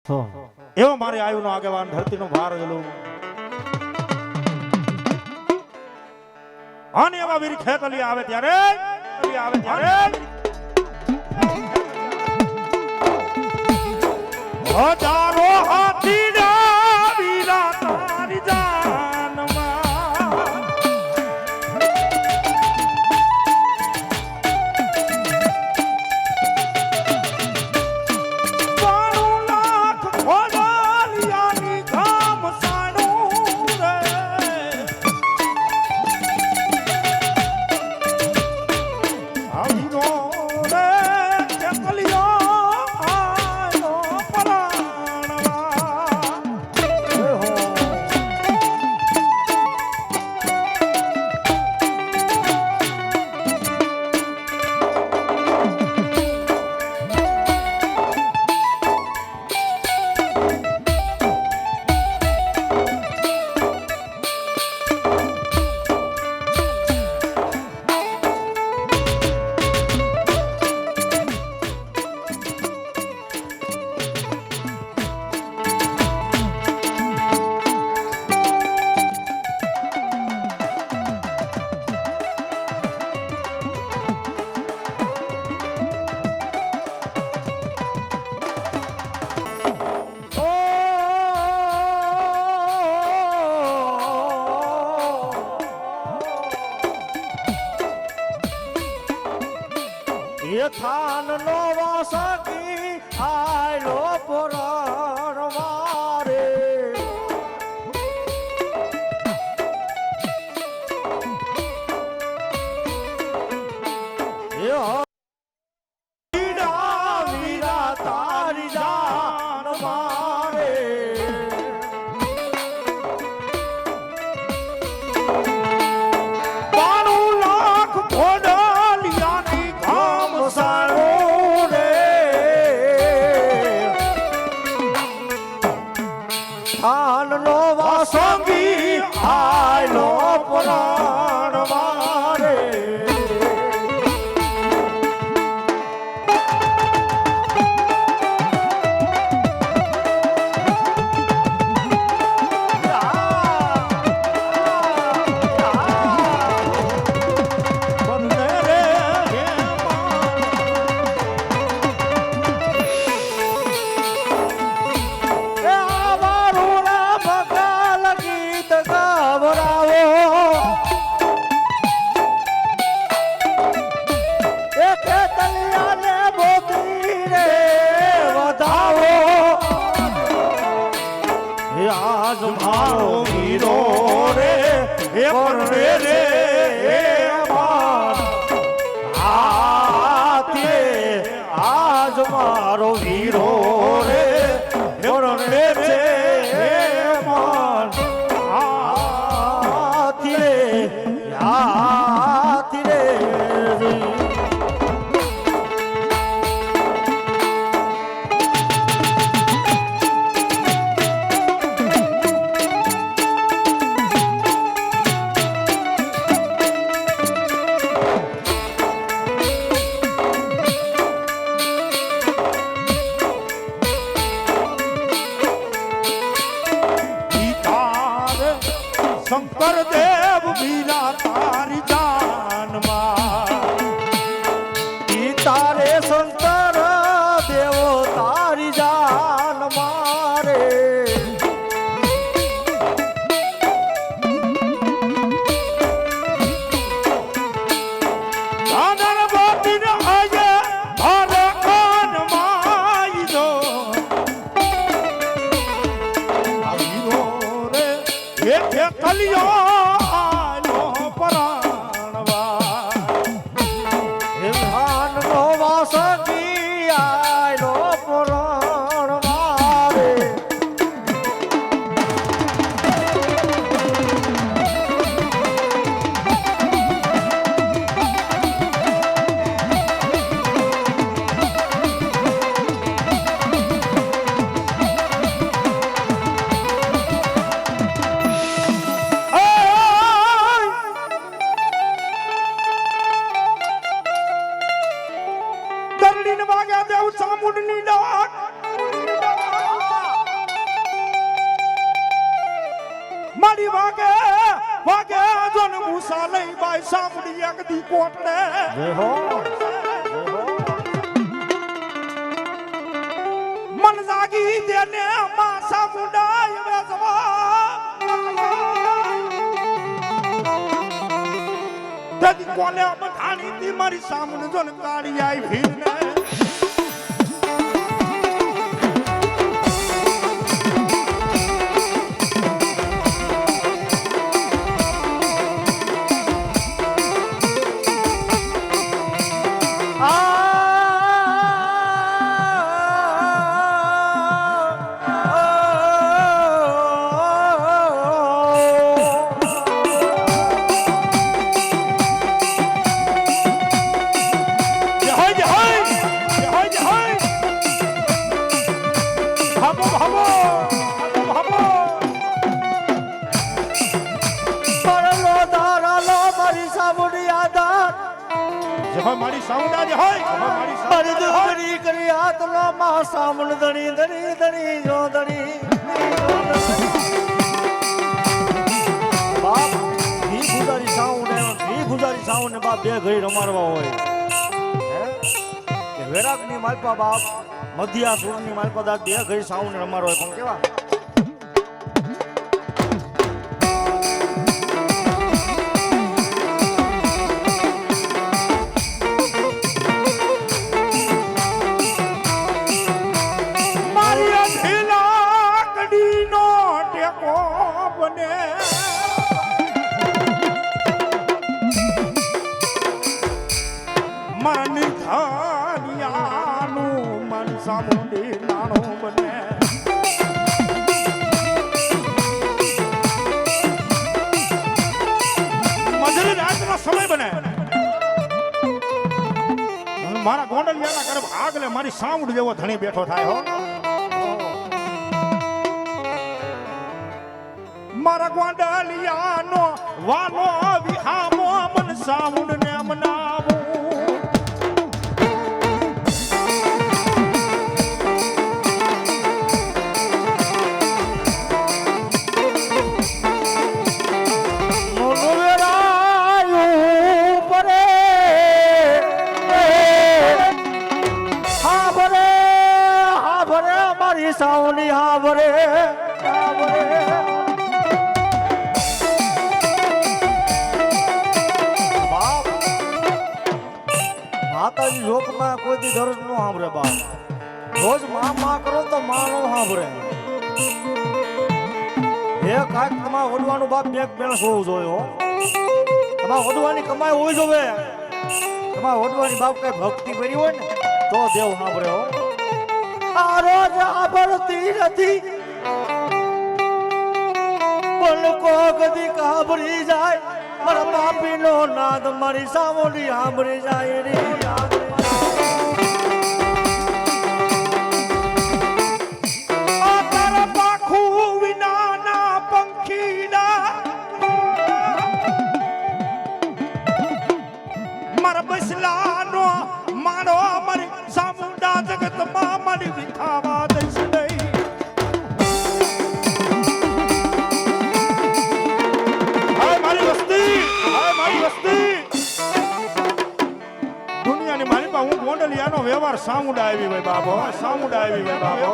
એવો મારી આયુનો આગેવાન ધરતીનો ભાર ગયેલો અને એવા વીર ખેતલી આવે ત્યારે હજારો હાથી ના વીરા તારી જાનમાં થાન નો વાસકી આયલો પુરાણ મારે વીરા તારી જાન મારે થાન નો વાસંગી આયલો પુરાણ મારે આજ મારો વીરો રે એ પણ રે આજ મારો વીરો રે પણ રે શંકર દેવ વીરા તારી જાનમાં તારે શંકર દેવો તારી જાન મારે કલિયો આનો પરાણવા હે ભાન નો વાસકી આનો પરાણવા રે ચામુંડની ડાક મારી વાગે વાગે જોન મૂસા લઈ બાઈ સાંભળી એક દી કોટડે જય હો મન જાગી દેને માસા મુંડાય વેસવા તદી કોલે બધાણી તી મારી સામું જોન કાળી આઈ ભીરને મારી સાઉન્ડ આજે હોય મારી સાઉન્ડ હરી કરી આતનો માં સામણ ધણી ધણી ધણી જો ધણી બાપ વી ગુજારી સાઉન્ડ ને બાપ બે ઘડી રમાડવા હોય કે વેરાગની માલપા બાપ મધ્યા સુરની માલપા દાદ બે ઘડી સાઉન્ડ રમાડવા હોય પણ કેવા મારા ગોંડલિયાના ગર્ભ આગલે મારી સાઉન્ડ જેવો ધણી બેઠો થાય હો મારા ગોંડલિયાનો વાનો વિહામો મન સાઉન્ડ ને મનાવો સાવની હાવરે બાપ માતાજી લોકમાં કોઈ દી દરજ નો સાંભળે બાપ રોજ માં કરો તો માં નો સાંભળે એ કાંઈક તમારે વડવાનું બાપ બેક બેલેન્સ હોવું જોઈએ હો તમારે વડવાની કમાઈ હોવી જોવે તમારે વડવાની બાપ કઈ ભક્તિ કરી હોય ને તો દેવ સાંભળે હો આ રોજ આભળતી નથી પણ કોકદી કાબરી જાય મારા બાપીનો નાદ મારી સામોલી સાંભળી જાય રે તારા પાખું વિનાના પંખીડા મારા બસલાનો મારો મારી સામુંડા જગતમાં મારી વિખાવા દઈશ નહીં હાય મારી વસ્તી દુનિયાની મારી પાસે હું ગોંડલિયાનો વ્યવહાર સામુંડા આવી ભાઈ બાબો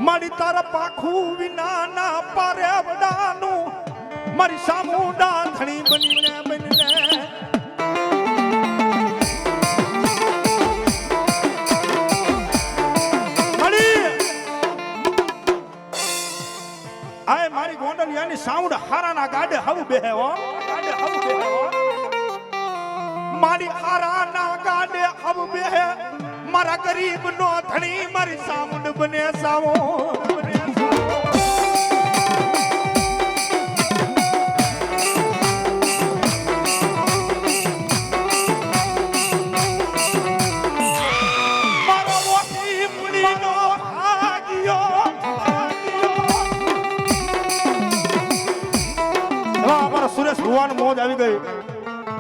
મારી તારા પાખું વિનાના પારેવડાનું મારી સામુંડા ધણી બનીને મારી ગોંડલિયાની સાઉન્ડ હારાના ગાડે હવ બેહે હો મારી હારાના ગાડે હવ બેહે મારા ગરીબ નો ધણી મારી સાઉન્ડ બને સાવો સુરેશ ભુવાન મોજ આવી ગઈ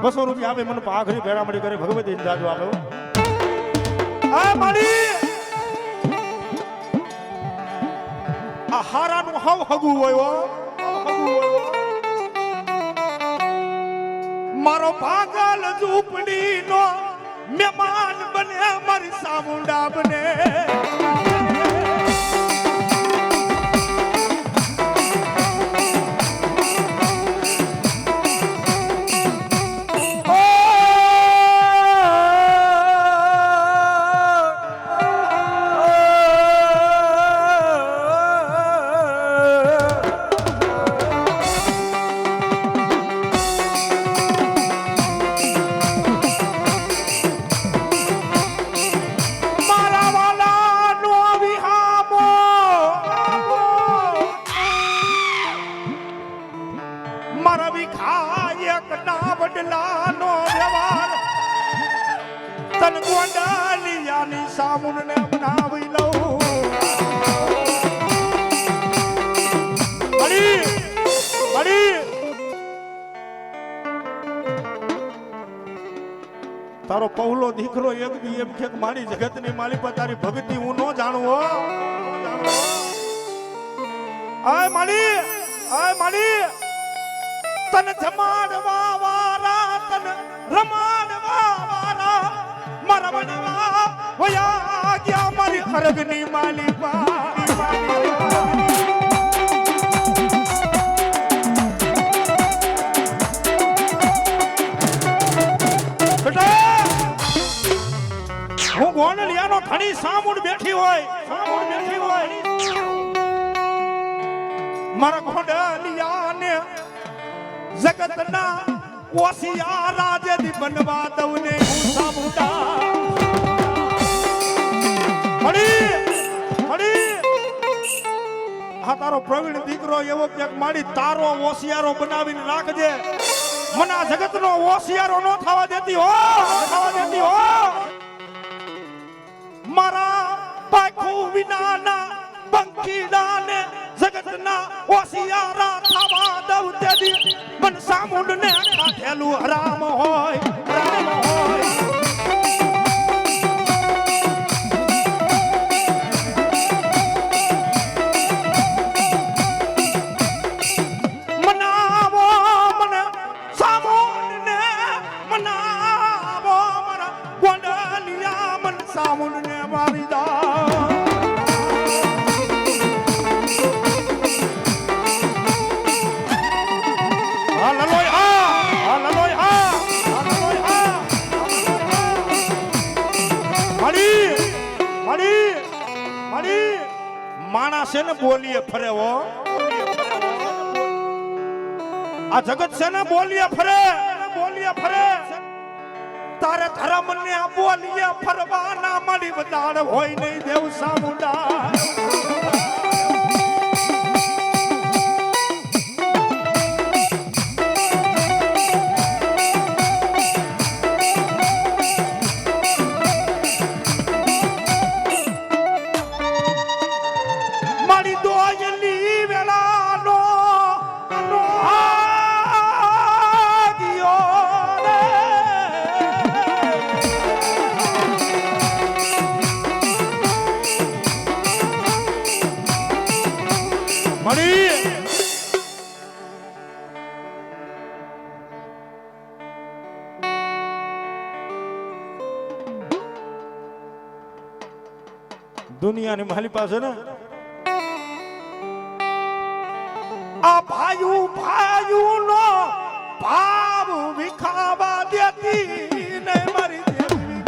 200 રૂપિયા આપે મને આખરી ભેળા મળી કરે ભગવતી જાજો આપ્યો આ મારી આ હારાનું હવ હગું હોય હો. મારો ભાગલ ઝૂંપડી નો મહેમાન બને મારી સામુંડા બને. સામુંડને બનાવી લઉં. તારો પૌલો દીકરો એક દી એમ કે મારી જગતની માલી પર તારી ભક્તિ હું ન જાણું હો. આય માલી તને જમાડવા વાળા તને રમાડવા વાળા મારા બનવા વયા ગયા મારી અરગની માલી હું ગોંડલિયાનો ધણી સામુંડ બેઠી હોય મારા ગોંડલિયાને જગતના ઓસિયા રાજેથી બનવા દઉં ને હું સામુંડા. હા તારો પ્રવીણ દીકરો એવો ક્યાંક મારી તારો ઓસિયારો બનાવીને રાખજે. મને આ જગતનો ઓસિયારો ન થવા દેતી હો. મારા પાખું વિનાના પંખીડાને જગતના ઓસિયારા થવા દઉં તેથી મન સામુંડને કાઢેલું હરામ હોય. સામુંડને મારી દા. માણસ છે ને બોલીએ ફરે હો. આ જગત છે ને બોલીએ ફરે. તારે ધર્મ ને બોલીએ ફરવાના મળી બદાડ હોય નહીં દેવ સામુંડા. મારી દોયલી વેલાનો દુનિયાની માલી પાસે ને આ ભાયું નો ભાવ વિખાવા દેતી ને મારી દેવી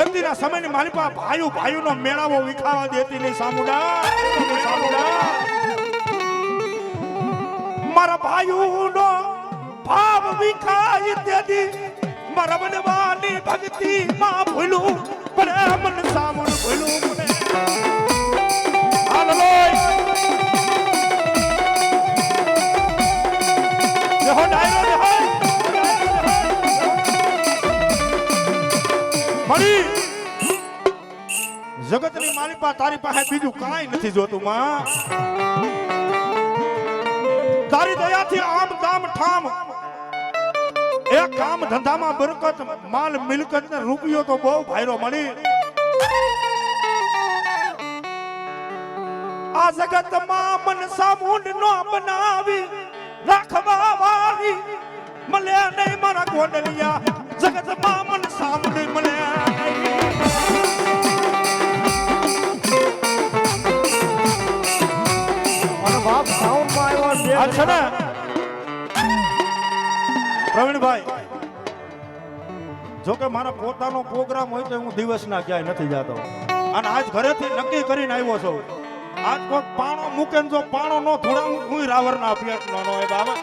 એમના સમયની માલી પાસે ભાયું નો મેળાવો વિખાવા દેતી નહીં સામુંડા. મારા ભાઈઓનો ભાવ વિખાઈ તેથી મારા બનવાની ભક્તિ માં ભૂલું પડે મન સામુંડ ભૂલું પડે. જગતની મારી પાસે તારી પાસે બીજું કાંઈ નથી જોતું માં. તારી દયાથી આમ કામ ઠામ એ કામ ધંધામાં બરકત, માલ મિલકત ને રૂપિયો તો બહુ ભાઈરો મળી. આ જગતમાં મન સામુંડ નો બનાવી રાખવા વાળી મળે નહીં મારા ગોડલિયા. જગતમાં મન સામુંડ મળે અને બાપ સાઉન્ડમાં આવ્યા છે ને પ્રવીણભાઈ. જો કે મારા પોતાનો પ્રોગ્રામ હોય તો હું દિવસના ક્યાંય નથી જતો, અને આજ ઘરેથી નક્કી કરીને આવ્યો છું. આજ કોઈ પાણો મૂકે ને જો પાણો નો થોડા હું રાવરના પેટ નો હોય બાબા.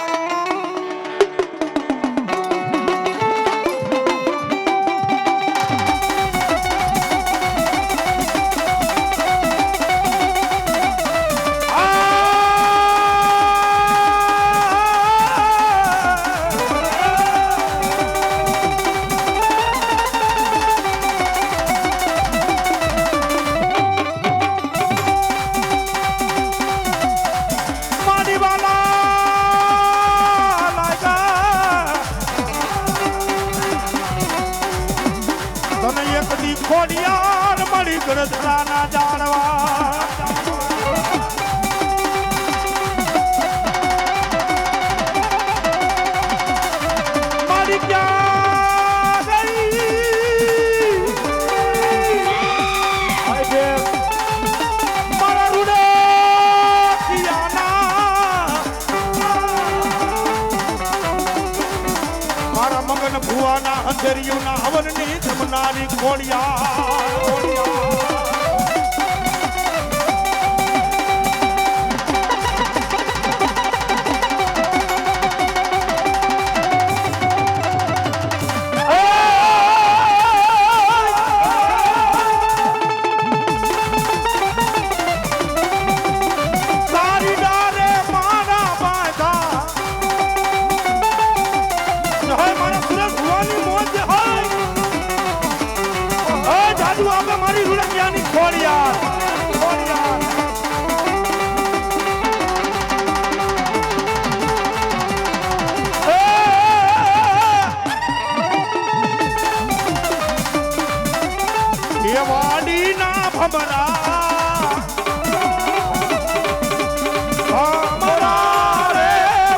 ખોડિયાર મળી ગરધરાના જાણવા મારી ક્યાં ગઈ મારા રૂડે મારા મગન ભુવાના અંધેરિયુના હવનની જમનારી ખોડિયાર. મારી રૂડકિયાની ખોડિયાર ખોડિયાર એ વાડીના ભમરા ભમરા રે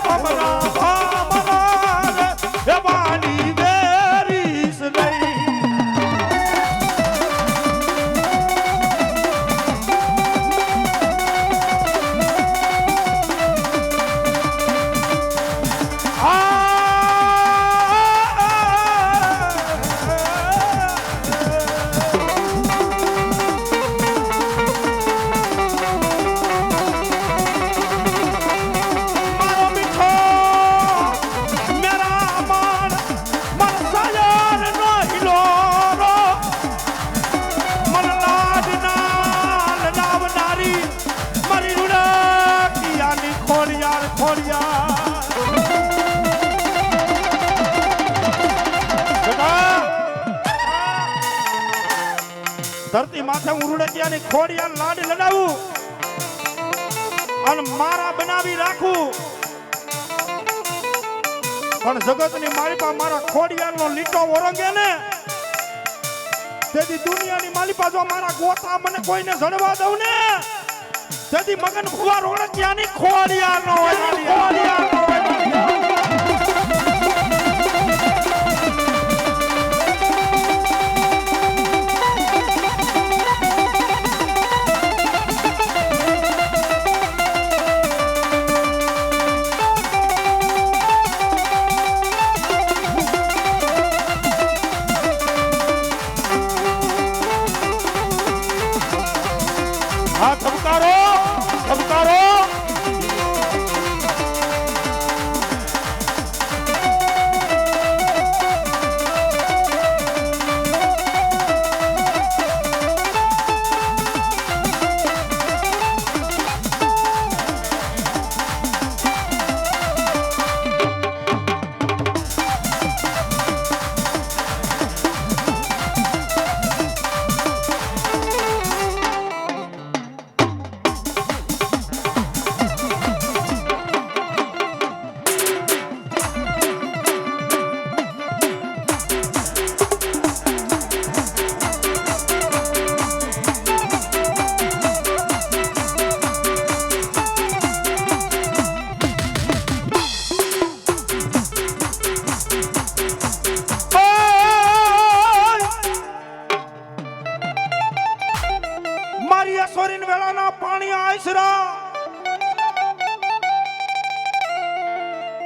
ભમરા ભમરા રે એ વાડી વેરીસ નહીં. ધરતી માથે હું રૂડકિયાની ખોડિયાર લાડ લડાવું અને મારા બનાવી રાખું, પણ જગતની માલિપા મારા ખોડિયારનો લીટો ઓરંગે ને તેથી દુનિયાની માલિપા જો મારા ગોતા મને કોઈને જડવા દઉં ને તેથી મગન ભુવા રૂડકિયાની ખોડિયારનો ખોડિયારનો હા ધબકારો ધબકારો. પાણી આઈસરા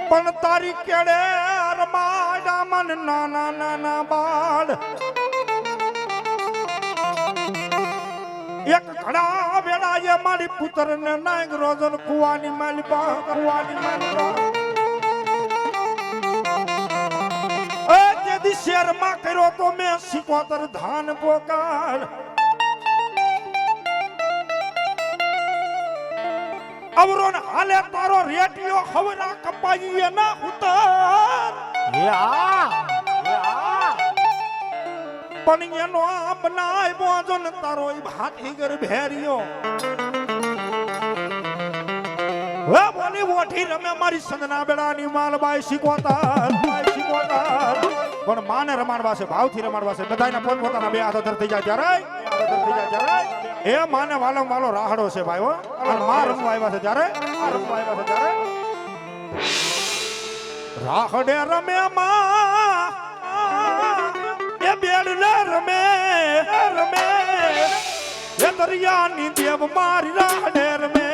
પણ તારી કેડે રમાડા મન નાના નાના બાળ એક ઘડા વેળાએ મારી પુત્રને નાગ રોજન કુવાની માલિપા કુવાની માલિપા એ જેદી શેરમાં કર્યો તો મેં સિકોતર ધાન પોકાર અવરોન હાલે તારો રેટિયો ખવરા કપાઈએ ના ઉતાર પણ એનો આ બનાય બોજો ને તારો ઈ હાથી ગર ભેરિયો હે બોલી ઓઠી રમે મારી સંગના બેડાની માલબાઈ શીખોતાર પણ માને રમાડવા છે ભાવથી રમાડવા છે બધાયના પોતપોતાના બે હાથ ધર થઈ જાય ત્યારે એ માને વાલો વાલો રાહડો છે ભાઈઓ અને માં રમવા આવ્યા છે ત્યારે રાહડે રમે માં એ બેડલે રમે એ દરિયાની દેવ મારી રાહડે રમે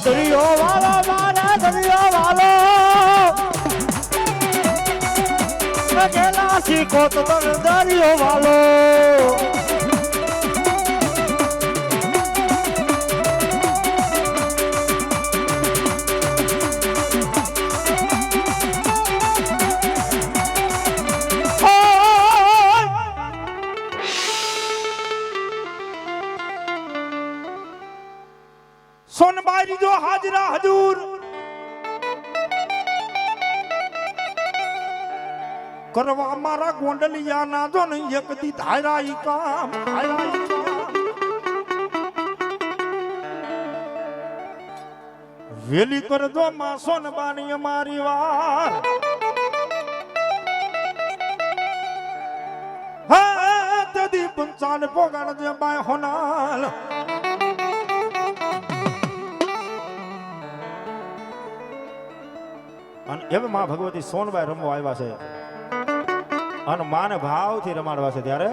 દરિયો વાલો મારા દરિયો વાલો ગેલા શીખો તો દરિયો વાલો સોનબાઈ જો હાજરા હજૂર કરવા મારા ગોંડલિયા ના જો ને એક દી ધાયરા ઈ કામ વેલી કર દો માં સોનબાની અમારી વાર હા તદી પંચાલ પોગાડ દે બાય હોનાલ અને એવે માં ભગવતી સોનબાઈ રમવા આવ્યા છે અને માને ભાવથી રમાડવા છે ત્યારે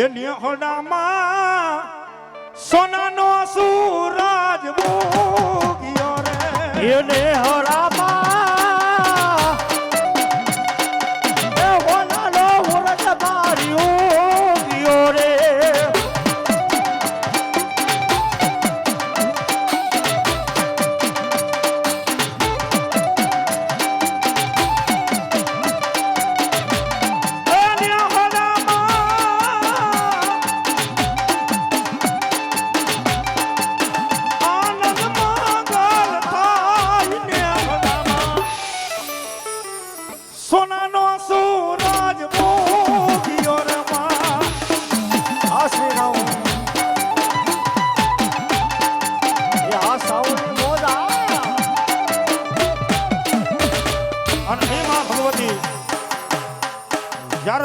એ નિહોડામાં સોનાનો સૂરજ ઉગ્યો રે એ નિહોડામાં એ સોનાનો સૂરજ મારી ઉગ્યો રે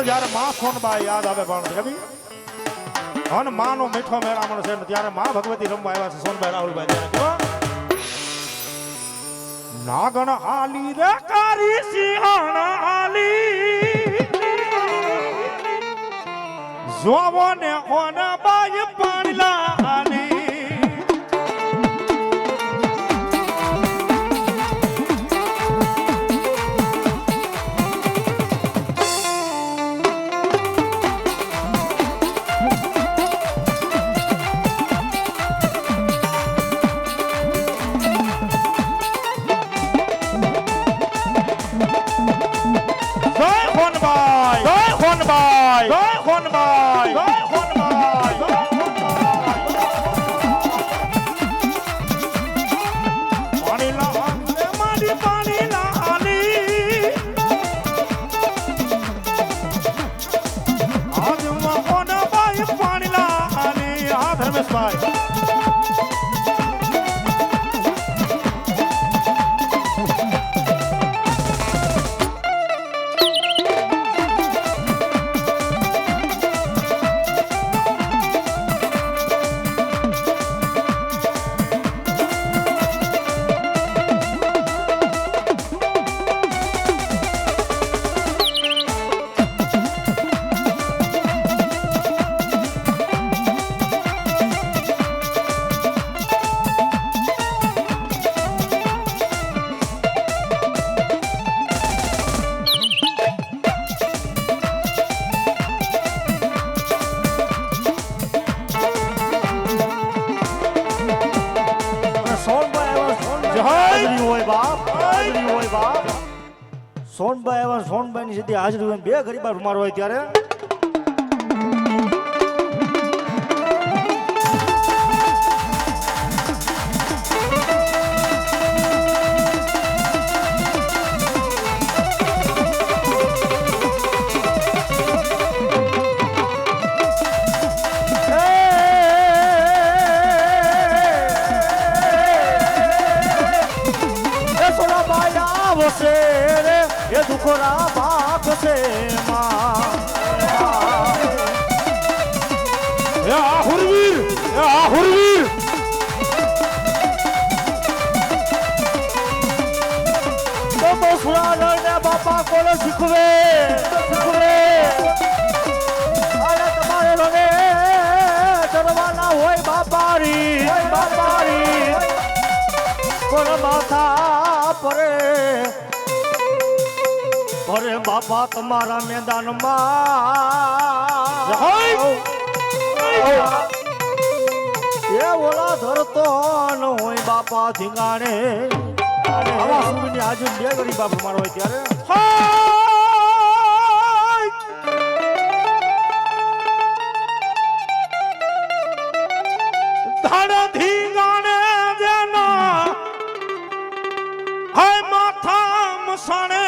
જ્યારે માં સોનબાઈ યાદ આવે પણ કવિ અને માનો મીઠો મેળામણ છે ત્યારે માં ભગવતી રમવા આવ્યા છે સોનબાઈ રાહુલભાઈ ત્યારે નાગણ હાલી રે કારી સિંહણ હાલી જોવો ને ઓન બાઈ પાણલા હાલી ભાઈ. સોનભાઈ એવા સોનભાઈ ની સીધી હાજરી હોય બે ગરીબા રૂમાર હોય ત્યારે એ દુખોરા બાપ છે હુરવીર તો સુરાનળ ને બાપા કોને શીખવે અરે તમારે લોને ચડવાના હોય બાપારી કોને માથા પરે અરે બાપા તમારા મેદાનમાં એ ઓલા ધરતો ન હોય બાપા ધીંગાણે આવા સુરની આજુ બે ગરી બાપ મારો હોય ત્યારે ધડ ધીંગાણે જેના હાય માથા મસાણે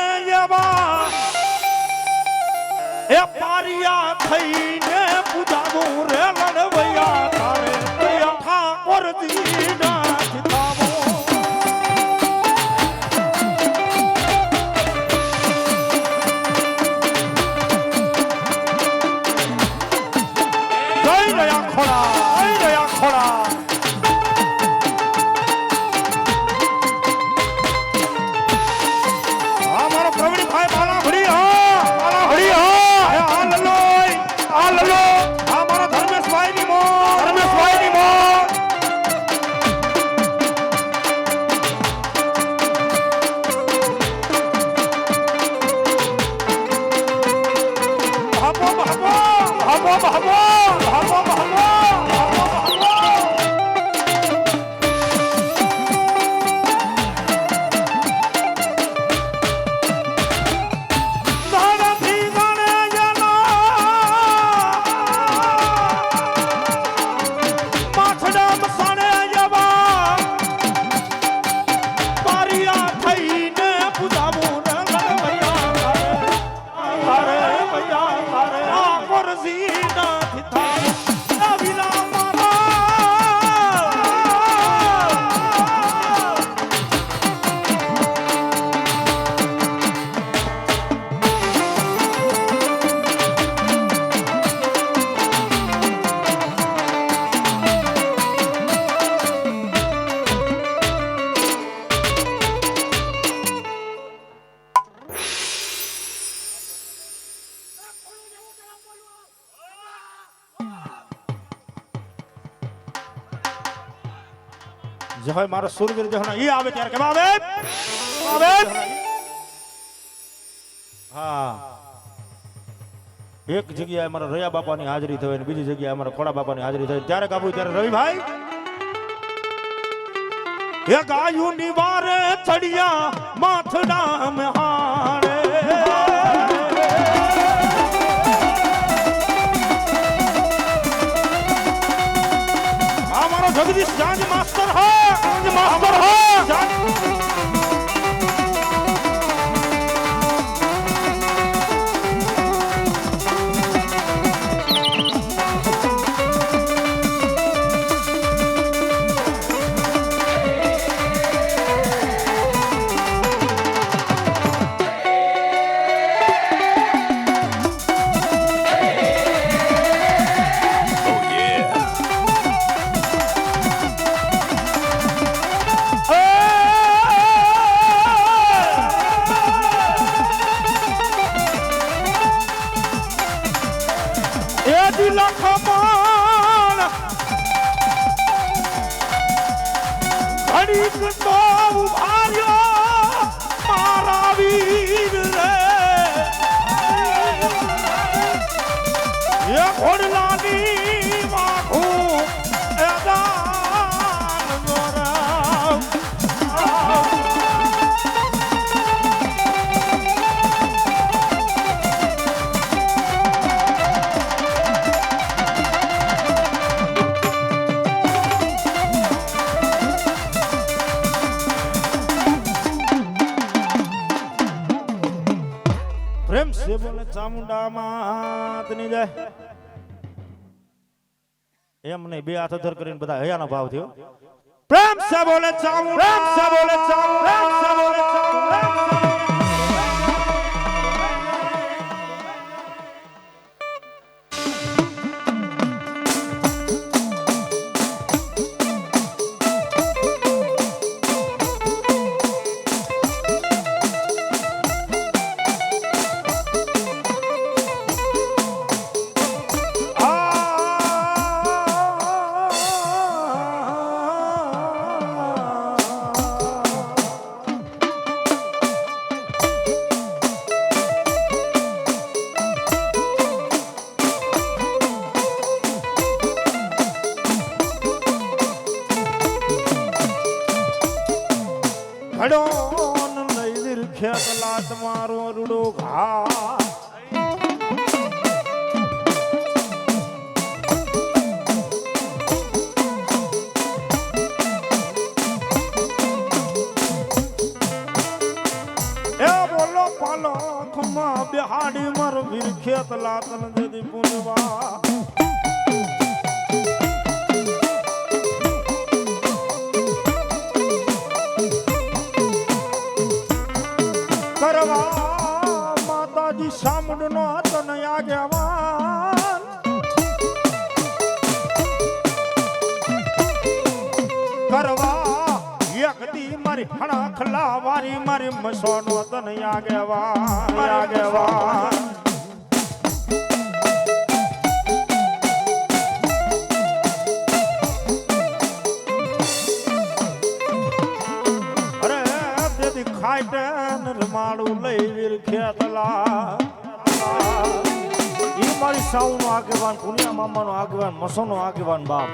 એ પારિયા થઈને પૂજાવું રે લડવૈયા તારે ઠાકોરજી ના ચિતાવો જય દયા ખોડા મારો પ્રવીણભાઈ બાલા ભરી જય મારો સુરવીર જહના ઈ આવે ત્યારે કેમ આવે હા એક જગ્યાએ મારા રયા બાપાની હાજરી થઈ અને બીજી જગ્યાએ અમારા ખોડા બાપાની હાજરી થઈ ત્યારે કાબુ ત્યારે રવિભાઈ એ ગાયું ની વારે ચડિયા માથડા મે હારે हमारा जगदीश जांज मास्टर है લખમણ ઘડીક તો ઉભાર્યો મારા વીર રે એ ઘોડલાની માખું એ દાન મોરા પ્રેમ સે બોલે ચામુંડા માતની જય એમ નહીં બે હાથ અધર કરીને બધા હયાનો ભાવ થયો પ્રેમ સે બોલે ચામુંડા પ્રેમ સે બોલે ચામુંડા પ્રેમ સે બોલે ચામુંડા ઘડોન લઈ વિરખ્યા કલાત મારો રૂડો ઘા એ બોલો પાલો ખમા બિહાડી મર વિરખ્યા કલાત નદી પુનવા માતાજી સામુંડ નો હતો ને આગેવાન કરવા એક દી મારી હણા ખલા વારી મારી મસો નો હતો ને આગેવાન ખાઈટન રમાડું લઈ વીર ખેતલા ઈ મારી સાઉનો આગેવાન પુનિયા મામાનો આગેવાન મસોનો આગેવાન બાપ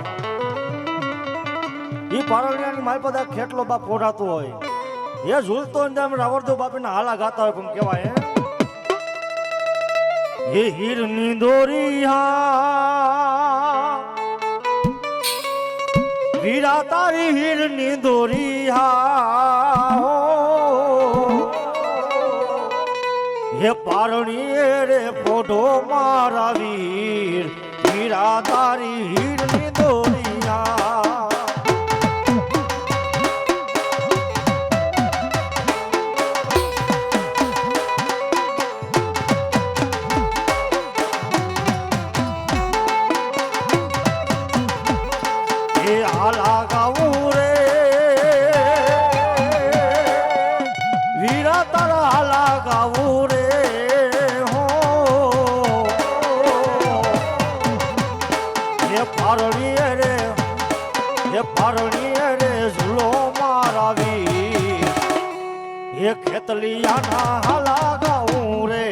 ઈ પારલિયાની માય પદા ખેટલો બાપ કોડાતો હોય એ ઝૂલતો ને આમ રાવરદો બાપીના હાલા ગાતા હોય પણ કહેવાય હે હીરની દોરિયા વીરા તારી હીરની દોરિયા હે પારણી રે ફોટો મારા વીર હીરા તારી હીરની દોરિયા એ આલા ગાવું રે વીરા તારા આલા ગાવું રે પારણીએ રે ઝૂલો મારાવી એ ખેતલિયાના હાલા ગાઉં રે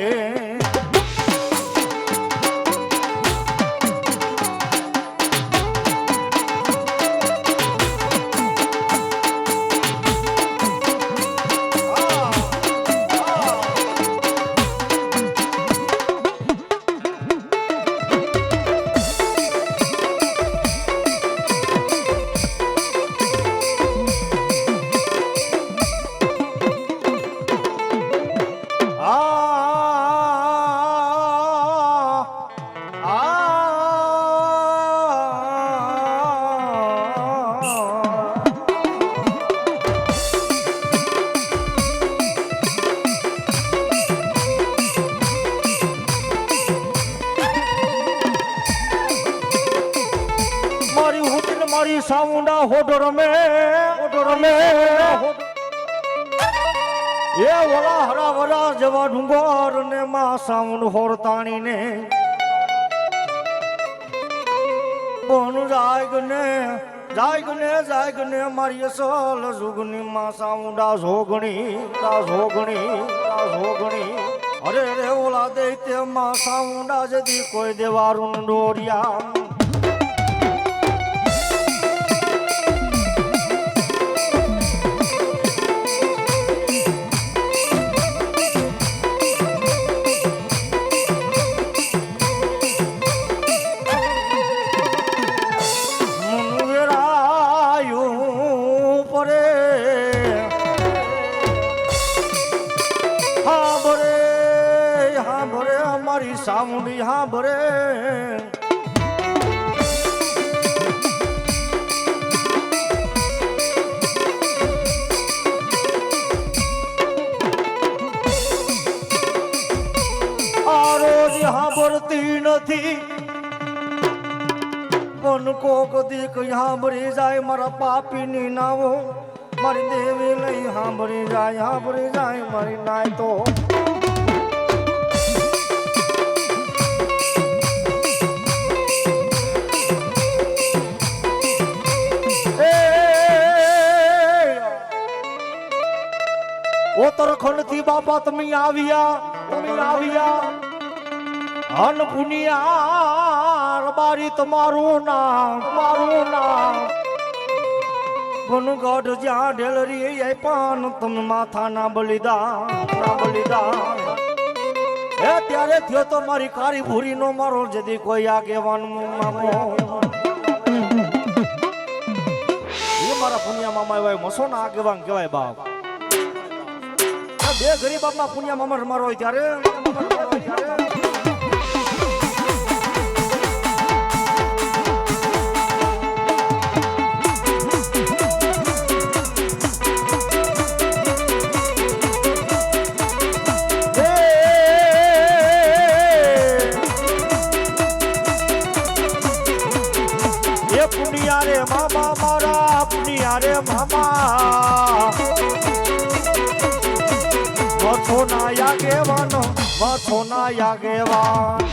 મારી સાઉન્ડા હોડો રમે એ ઓલા હરાવરા જેવા ડુંગર ને માં સાઉન્ડ હોરતાણી ને બોન જાગને મારી અસલ જુગની માં સાઉન્ડા ઝોગણી અરે રે ઓલા દૈત્ય માં સાઉન્ડા જદી કોઈ દેવારું ડોરિયા સામુંડી હા ભરે આ રોજ હા ભરતી નથી પણ કોક દી કઈ હાંભળી જાય મારા પાપીની નાવો મારી દેવી લઈ હાંભળી જાય મારી નાય તો ઉત્તરખંડ થી બાપા તમે આવ્યા અન પુનિયા રબારી તમારું નામ ભનગઢ જ્યાં ઢેલરી આપ્યા તમે માથાના બલિદાન એ ત્યારે થયો તો મારી કારી ભૂરી નો મારો જદી કોઈ આગેવાન મામો એ મારા પુનિયા મામા એવા મસોના આગેવાન કહેવાય બાપ બે ગરીબ બાપના પુણ્યા મામા રમારો હોય ત્યારે એ પુણ્યા રે મામા મારા પુણ્યા રે મામા મથોના યાગેવાન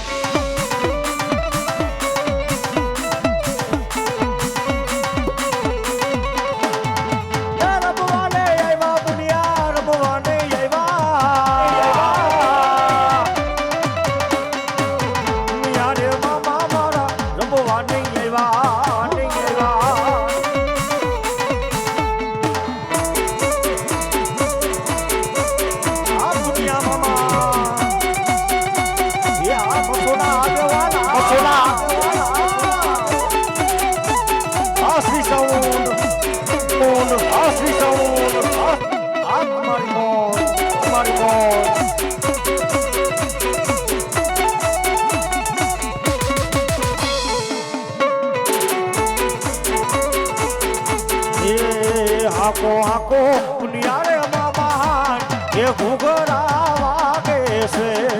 રબવાને આવ્યા પુનિયા રબવાને આવ્યા રે મામા મારા રબવાને આવ્યા હાકો પુનિયા રે મામા એ ઘૂઘરા વાગે છે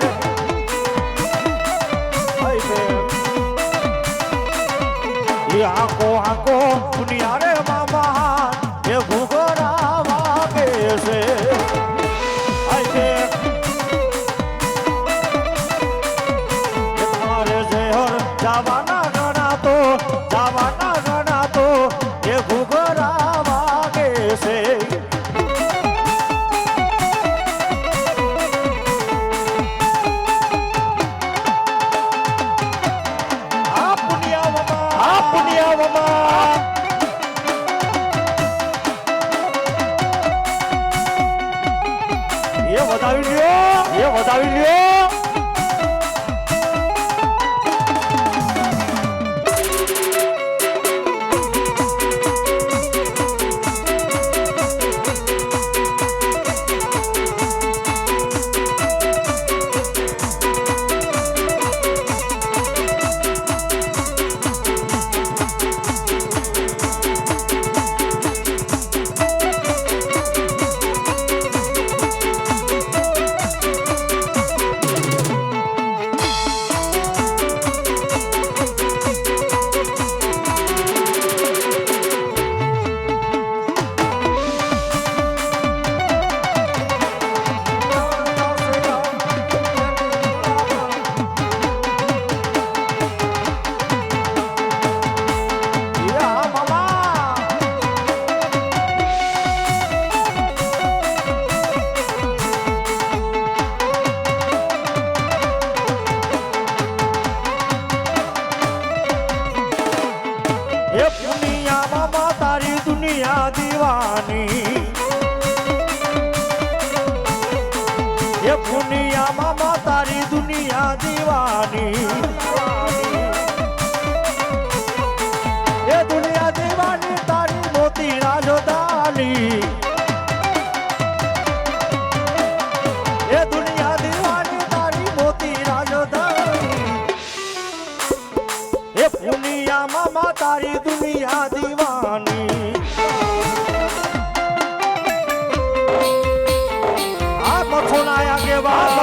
હાકો પુનિયા રે મામા એ ઘૂઘરા વાગે છે તમારે શહેર જવાના ગણાતો એ ઘૂઘરા વાગે છે આ પુનિયા એ વધાવી લ્યો દુનિયા દીવાની એ પુનિયામાં માં તારી દુનિયા દીવાની એ દુનિયા દીવાની તારી મોતી રાજધાની એ દુનિયા દીવાની તારી મોતી રાજધાની એ પુનિયામાં માં તારી દુનિયા દીવાની મથોનાયા કે બા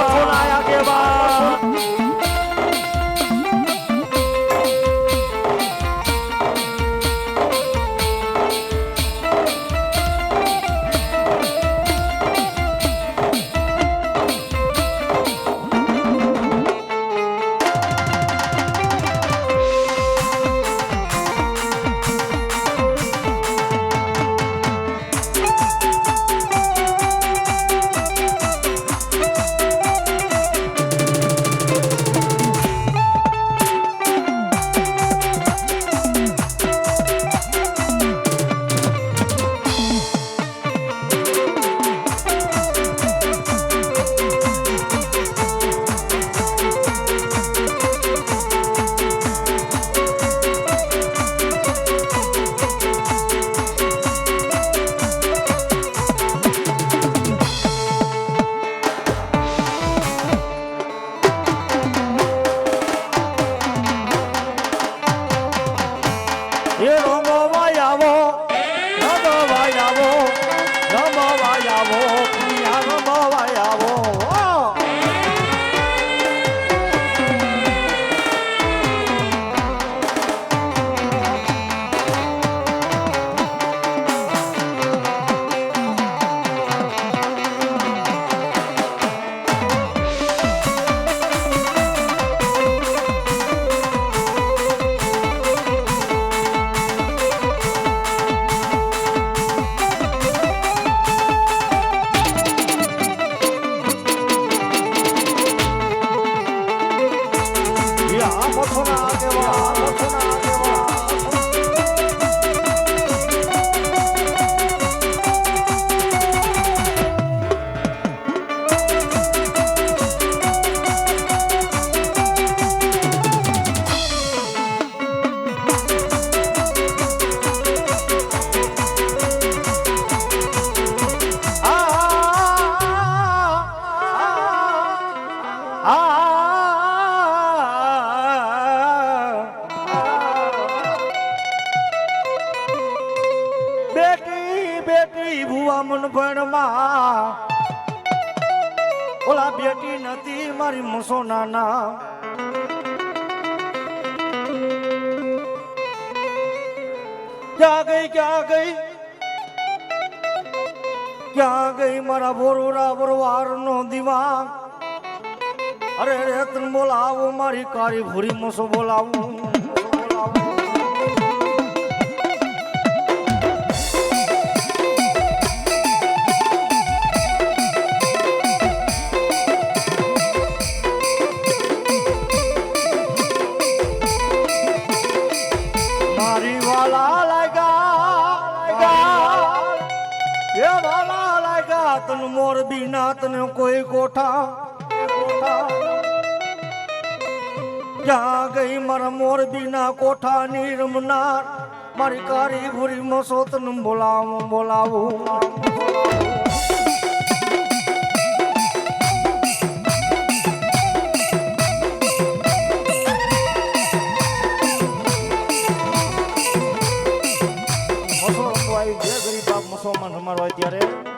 બેટી બેટી ભુવા મન ભણમાં ઓલા બેટી નથી મારી મસોનાના ક્યાં ગઈ મારા બોરોરા બરવાર નો દીવા અરે રે તન બોલાવો મારી કાળી ભૂરી મસો બોલાવું તન મોરબી ના તને કોઈ કોઠા ક્યાં ગઈ મારા મોરબી ના કોઠા ની રમનાર મારી કાળી ભૂરી મસો તને બોલાવું મુસલમાન રમાડો ત્યારે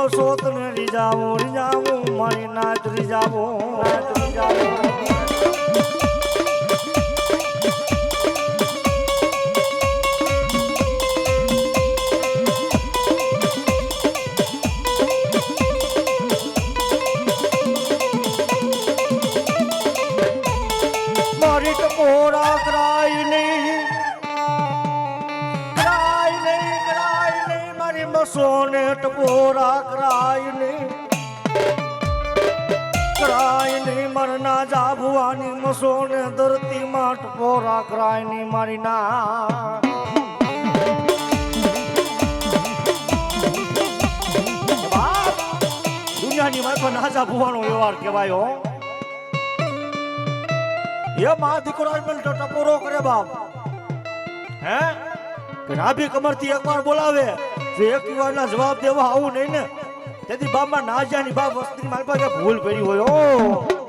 મસોત ને રીજાવું મારી નાચ રીજાવું મારી ટકોરા કરાય નહીં મારી મસોને ટકોરા કરાય નહીં મરના જાભવાની મસોને ધરતીમાં ટકોરા કરાય નહીં મારી ના દુનિયાની માય ના જાભવાનો વ્યવહાર કહેવાય હો ये मां દીકરો પણ ટપોરો કરે બાપ હે કે નાભી કમરથી એકવાર બોલાવે જે એક વારના જવાબ દેવા આવું નહીં ને તેથી બાપમાં ના જાની બાપ વસ્તી મારી પાસે ભૂલ પડી હોય ઓ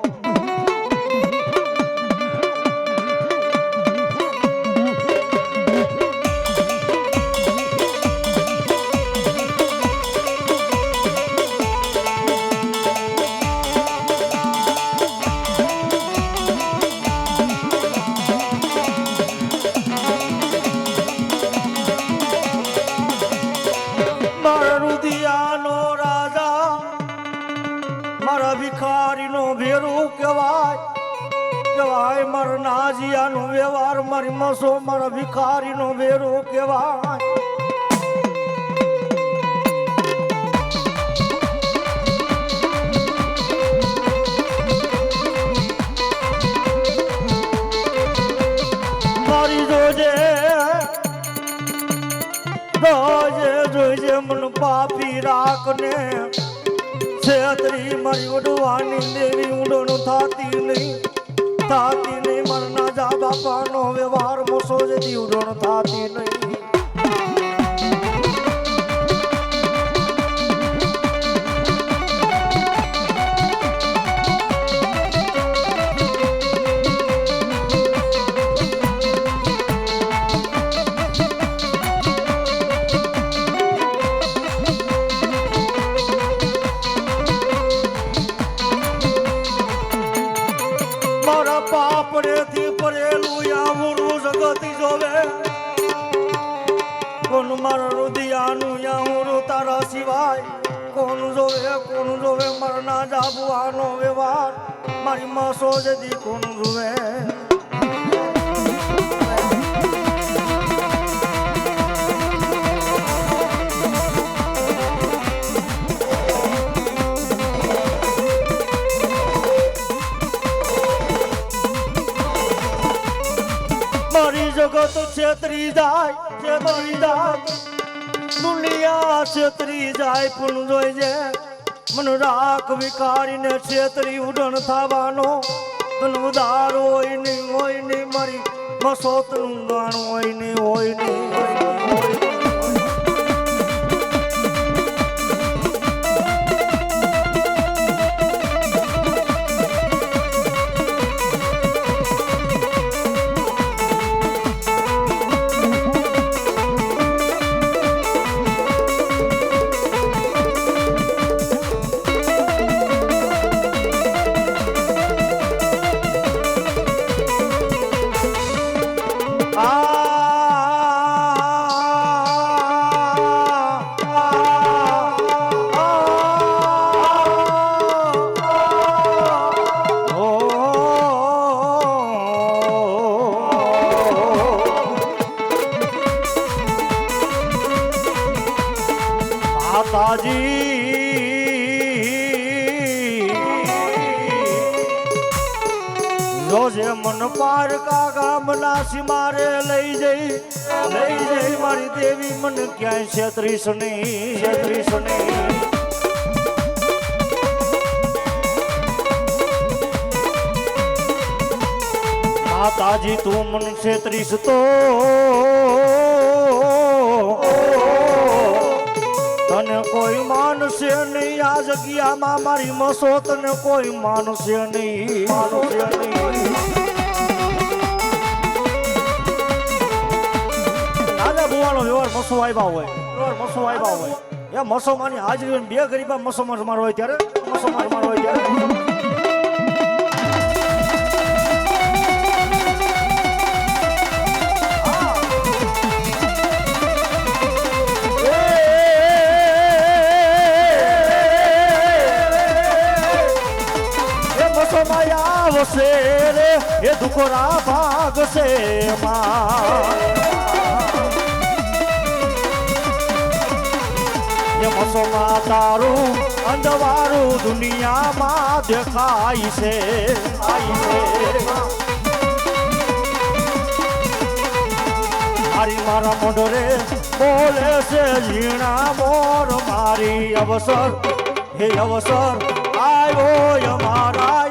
ભિખારીનો ભેરું કહેવાય મારા નાજિયાનો વ્યવહાર મારી મસો મારા ભિખારીનો ભેરો કહેવાય મારી જોજે મન પાપી રાખને છેતરી મારી વડવાની દેવી ઊંડોનો થાતી નહીં મરના જા બાપાનો વ્યવહાર મોસો જતી ઊંડોનો થાતી નહીં પાપડેથી પડેલું યામુરું જગતી જોવે કોણ મારા રુદિયાનું યામુરું તારા સિવાય કોણ જોવે મરના જાબુઆનો વ્યવહાર મારી મસો જદી કોણ જોવે જગત છેતરી જાય દુનિયા છેતરી જાય પણ જોઈજે મન રાખ વિકારીને છેતરી ઉડણ થવાનો તન ઉદાર હોય નહીં મારી મસોતનું ગાણ હોય નહીં જોજે મન પારકા ગામના સીમારે લઈ જઈ મારી દેવી મન ક્યાંય છેતરીશ નહીં માતાજી તું મન છેતરીશ તો તને કોઈ માનશે નહીં આ જગ્યામાં મારી મસો તને કોઈ માનશે નહીં દાદા ભુવાનો વ્યવહાર મસો આવ્યા હોય એ મસોમાની હાજરી હોય ને બે ગરીબા મસોમાં રમાડવા હોય ત્યારે મસોમાં રમાડવા હોય ત્યારે આવશે રે એ દુખોરા ભાગશે એ મસોમાં તારું અંધવારું દુનિયામાં દેખાય છે મારી મારા મોઢરે બોલે છે ઝીણા મોર મારી અવસર હે અવસર આવ્યો અમારા